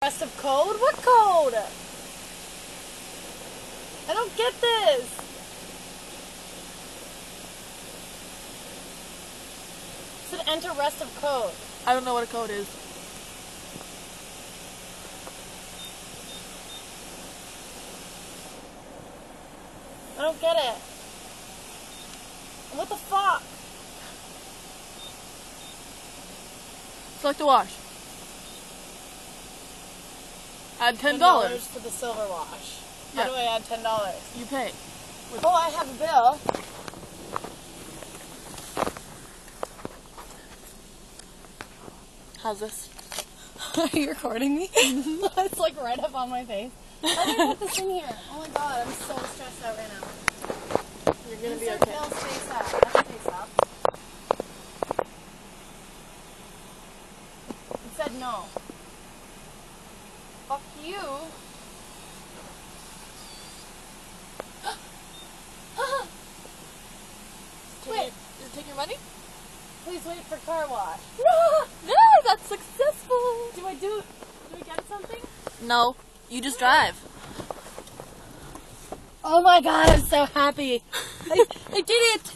Rest of code? What code? I don't get this. It said enter rest of code. I don't know what a code is. I don't get it. What the fuck? Select a wash. Add $10. $10 to the silver wash. How Yeah. do I add $10? You pay. Oh, I have a bill. How's this? Are you recording me? It's like right up on my face. How did I put this in here? Oh my god, I'm so stressed out right now. You're gonna be Insert okay. Bill's face up. That's face up. It said no. Fuck you. Wait. Does it take your money? Please wait for car wash. No, that's successful. Do I get something? No, you just drive. Oh my god, I'm so happy. I did it.